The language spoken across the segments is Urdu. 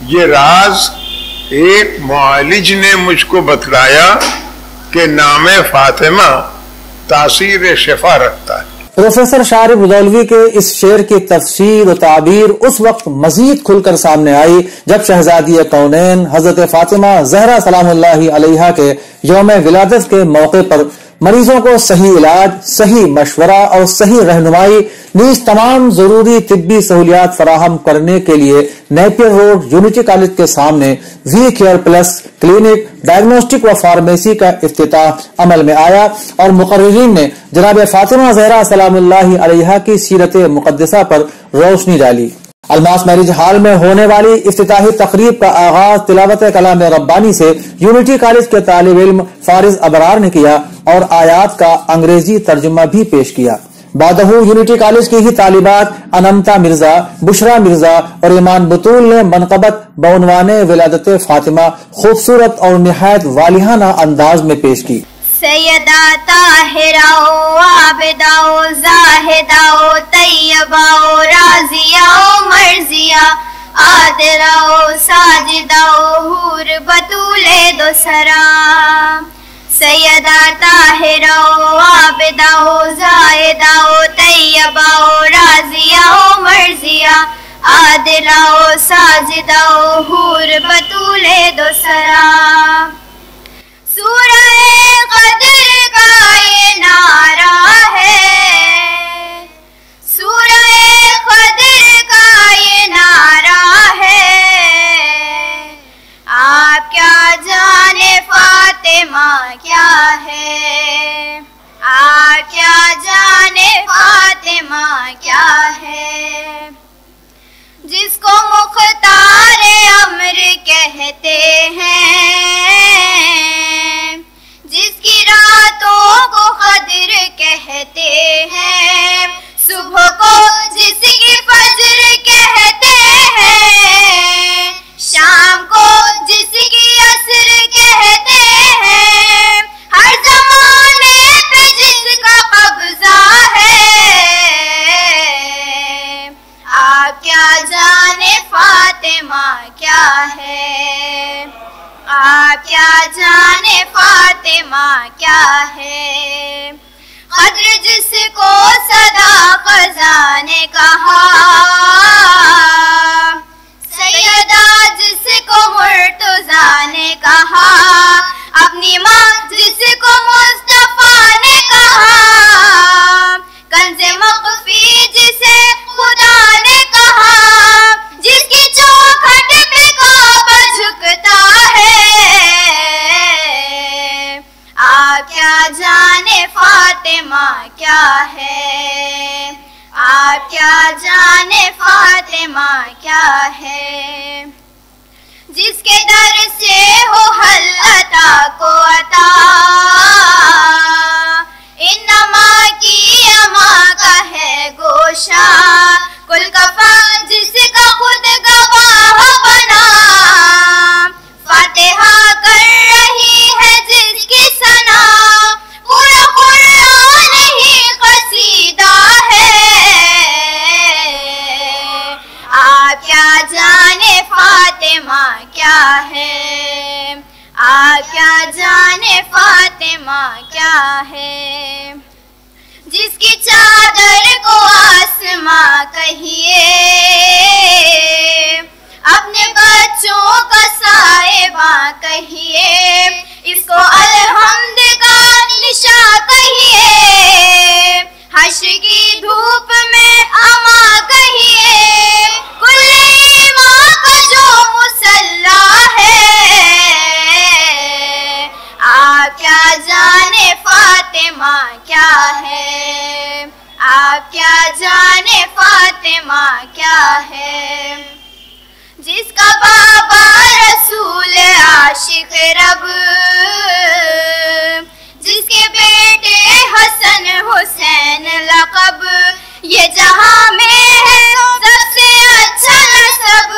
یہ راز ایک معالج نے مجھ کو بتلایا کہ نام فاطمہ تاثیر شفا رکھتا ہے۔ پروفیسر شارب ردولوی کے اس شعر کی تفسیر و تعبیر اس وقت مزید کھل کر سامنے آئی جب شہزادی کونین حضرت فاطمہ زہرا سلام اللہ علیہا کے یوم ولادت کے موقع پر مریضوں کو صحیح علاج، صحیح مشورہ اور صحیح رہنمائی نیز تمام ضروری طبی سہولیات فراہم کرنے کے لیے نیپیر روڈ یونٹی کالج کے سامنے We Care Plus clinic, diagnostic و فارمیسی کا افتتاح عمل میں آیا اور مقررین نے جناب فاطمہ زہرا سلام اللہ علیہا کی سیرت مقدسہ پر روشنی ڈالی۔ الماس میرج ہال میں ہونے والی افتتاحی تقریب کا آغاز تلاوت کلام ربانی سے یونٹی کالج کے طالب علم فارز ابرار نے کیا اور آیات کا انگریزی ترجمہ بھی پیش کیا۔ بعدہ یونٹی کالج کی ہی طالبات انمتا مرزا، بشرا مرزا اور ایمان بطول نے منقبت بعنوان ولادت فاطمہ خوبصورت اور نہایت والہانہ انداز میں پیش کی۔ سیدہ طاہرہ و عابدہ و زاہدہ و طیبہ و راضیہ و مرضیہ، عادلہ و ساجدہ و حور بطول دو سرا۔ سیدہ طاہرہ و عابدہ و زاہدہ و طیبہ و راضیہ و مرضیہ، عادلہ و ساجدہ و حور بطول دو سرا۔ سورہ قدر کا یہ نعرہ ہے، سورہ قدر کا یہ نعرہ ہے، آپ کیا جانے فاطمہ کیا ہے، آپ کیا جانے فاطمہ کیا ہے۔ جس کو مختار امر کہتے ہیں، جس کی راتوں کو قدر کہتے ہیں، صبح کو جس کی فجر کہتے ہیں، شام کو جس کی عصر کہتے ہیں، ہر زمانے پہ جس کا قبضہ ہے، آپ کیا جانے فاطمہ کیا ہے، آپ کیا جانے فاطمہ کیا ہے۔ قدر جس کو صدا خزاں نے کہا، سیدہ جس کو مرتضیٰ نے کہا، اپنی ماں جس کو مصطفیٰ نے کہا، کنز مخفی جسے خدا نے کہا، جس کی چوکھٹ پہ کعبہ جھکتا ہے، آپ کیا جانے فاطمہ کیا ہے، آپ کیا جانے فاطمہ کیا ہے۔ جس کے در سے ہو حل عطا کو عطا، انما کی اما کا ہے گوشہ، کل کفا جس کا خود گواہ بنا، فاتحہ کر رہی ہے جس کی ثنا، پورا قرآن ہی قصیدہ ہے، آپ کیا جانے فاطمہ کیا ہے، آپ کیا جانے فاطمہ کیا ہے۔ جس کی چادر کو آسماں کہیے، اپنے بچوں کا صاحباں کہیے، اس کو الحمد کا نشاں کہیے، حشر کی دھوپ میں اما کہیے، کل ایمان کا جو مسلح ہے، آپ کیا جانے فاطمہ کیا ہے، آپ کیا جانے فاطمہ کیا ہے۔ جس کا بابا رسول عاشق رب، جس کے بیٹے حسن حسین لقب، یہ جہاں میں ہے سب سے اچھا نسب،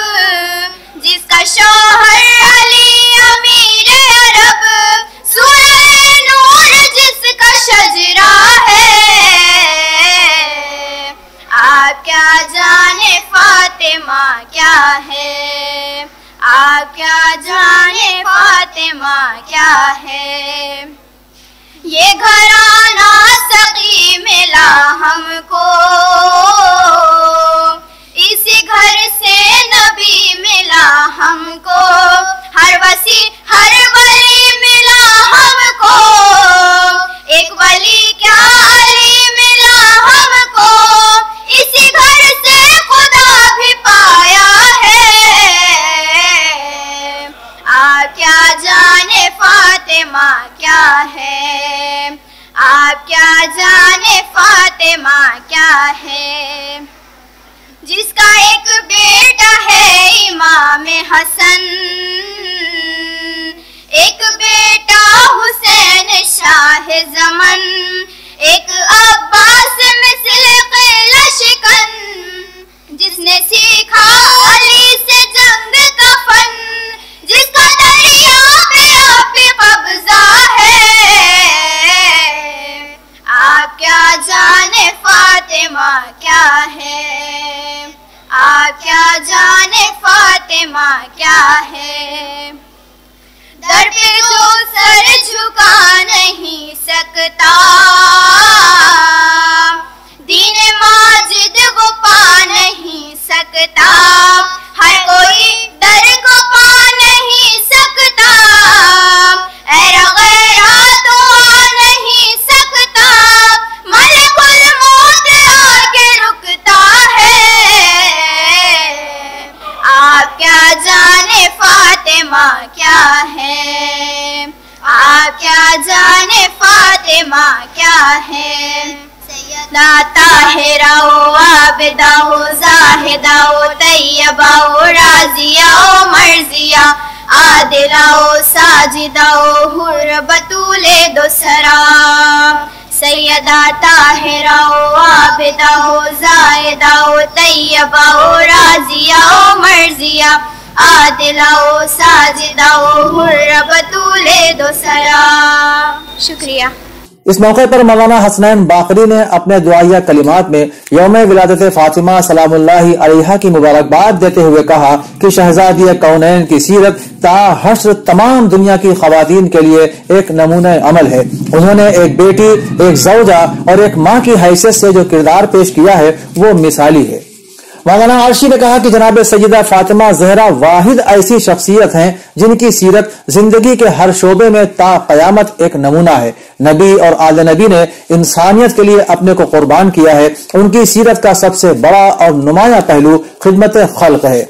جس کا شوہر علی امیر عرب، سورہ نور جس کا شجرہ ہے، آپ کیا جانے فاطمہ کیا ہے، آپ کیا جانے فاطمہ کیا ہے. یہ گھرانہ سقی ملا ہم کو، اسی گھر سے نبی ملا ہم کو، ہر ولی ملا ہم کو، ایک ولی کیا علی ملا ہم کو، اسی گھر سے خدا بھی پایا ہے. آپ کیا جانے فاطمہ کیا ہے، آپ کیا جانے فاطمہ کیا ہے. جس کا ایک بیٹا ہے امام حسن، ایک بیٹا حسین شاہ زمن، ایک عباس مثل قلعہ شکن، جس نے سیکھا علی سے جنگ کا فن، جس کا دریا پہ اب بھی قبضہ ہے. آپ کیا جانے فاطمہ کیا ہے، آپ کیا جانے فاطمہ کیا ہے. در پہ جو سر جھکا نہیں سکتا، دین ماجد وہ پا نہیں سکتا، ہر کوئی در کو پا نہیں سکتا، ایرا غیرہ تو آ نہیں سکتا، ملک الموت آ کے رکتا ہے. آپ کیا جانے فاطمہ کیا ہے، آپ کیا جانے فاطمہ کیا ہے. سیدہ طاہرہ و عابدہ و زاہدہ و طیبہ و راضیہ و مرضیہ، عادلہ و ساجدہ و حر بطول دوسرا. سیدہ طاہرہ و عابدہ و زاہدہ و طیبہ و راضیہ و مرضیہ، عادلہ و ساجدہ و حر بطول دوسرا. شکریہ. اس موقع پر مولانا حسنین باقری نے اپنے دعائیہ کلمات میں یوم ولادت فاطمہ سلام اللہ علیہا کی مبارکباد دیتے ہوئے کہا کہ شہزادی کونین کی سیرت تا حشر تمام دنیا کی خواتین کے لیے ایک نمونہ عمل ہے. انہوں نے ایک بیٹی، ایک زوجہ اور ایک ماں کی حیثیت سے جو کردار پیش کیا ہے وہ مثالی ہے. مولانا عرشی نے کہا کہ جناب سیدہ فاطمہ زہرا واحد ایسی شخصیت ہیں جن کی سیرت زندگی کے ہر شعبے میں تا قیامت ایک نمونہ ہے. نبی اور آل نبی نے انسانیت کے لیے اپنے کو قربان کیا ہے. ان کی سیرت کا سب سے بڑا اور نمایاں پہلو خدمت خلق ہے.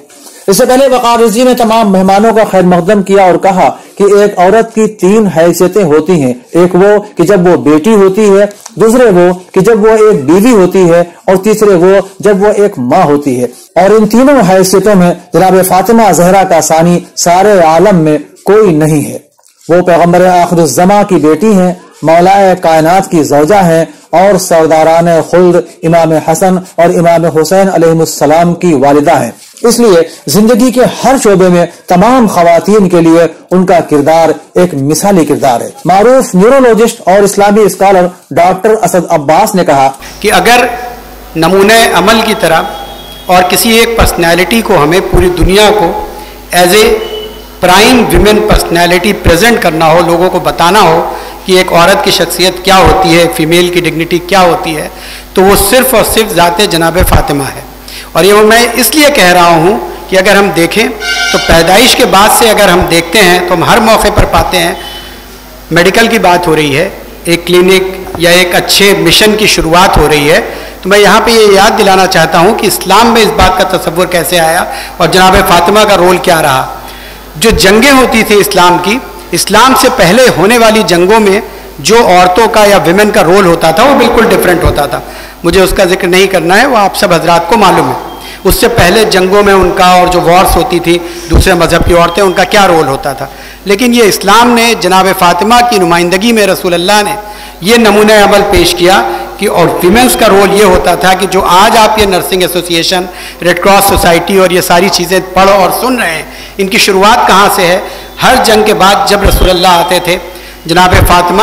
اس سے پہلے وقار رضوی نے تمام مہمانوں کا خیر مقدم کیا اور کہا کہ ایک عورت کی 3 حیثیتیں ہوتی ہیں. ایک وہ کہ جب وہ بیٹی ہوتی ہے، دوسرے وہ کہ جب وہ ایک بیوی ہوتی ہے، اور تیسرے وہ جب وہ ایک ماں ہوتی ہے. اور ان تینوں حیثیتوں میں جناب فاطمہ زہرا کا ثانی سارے عالم میں کوئی نہیں ہے. وہ پیغمبر آخر الزماں کی بیٹی ہیں، مولائے کائنات کی زوجہ ہیں، اور سرداران خلد امام حسن اور امام حسین علیہ السلام کی والدہ ہیں. اس لیے زندگی کے ہر شعبے میں تمام خواتین کے لیے ان کا کردار ایک مثالی کردار ہے. معروف نیورولوجسٹ اور اسلامی اسکالر ڈاکٹر اسد عباس نے کہا کہ اگر نمونہ عمل کی طرح اور کسی ایک پرسنالٹی کو ہمیں پوری دنیا کو as a prime women personality present کرنا ہو، لوگوں کو بتانا ہو کہ ایک عورت کی شخصیت کیا ہوتی ہے، فیمیل کی ڈگنیٹی کیا ہوتی ہے، تو وہ صرف اور صرف ذات جناب فاطمہ ہے. اور یہ میں اس لیے کہہ رہا ہوں کہ اگر ہم دیکھیں تو پیدائش کے بعد سے اگر ہم دیکھتے ہیں تو ہم ہر موقع پر پاتے ہیں میڈیکل کی بات ہو رہی ہے، ایک کلینک یا ایک اچھے مشن کی شروعات ہو رہی ہے. تو میں یہاں پہ یہ یاد دلانا چاہتا ہوں کہ اسلام میں اس بات کا تصور کیسے آیا اور جناب فاطمہ کا رول کیا رہا. جو جنگیں ہوتی تھیں اسلام کی، اسلام سے پہلے ہونے والی جنگوں میں جو عورتوں کا یا ویمن کا رول ہوتا تھا وہ بالکل ڈیفرنٹ ہوتا تھا. مجھے اس کا ذکر نہیں کرنا ہے، وہ آپ سب حضرات کو معلوم ہے. اس سے پہلے جنگوں میں ان کا اور جو وارس ہوتی تھی دوسرے مذہب کی عورتیں، ان کا کیا رول ہوتا تھا. لیکن یہ اسلام نے جناب فاطمہ کی نمائندگی میں رسول اللہ نے یہ نمونہ عمل پیش کیا کہ اور ویمنس کا رول یہ ہوتا تھا کہ جو آج آپ یہ nursing association, Red Cross society اور یہ ساری چیزیں پڑھ اور سن رہے ہیں، ان کی شروعات کہاں سے ہے؟ ہر جنگ کے بعد جب رسول اللہ آتے تھے، جناب فاطمہ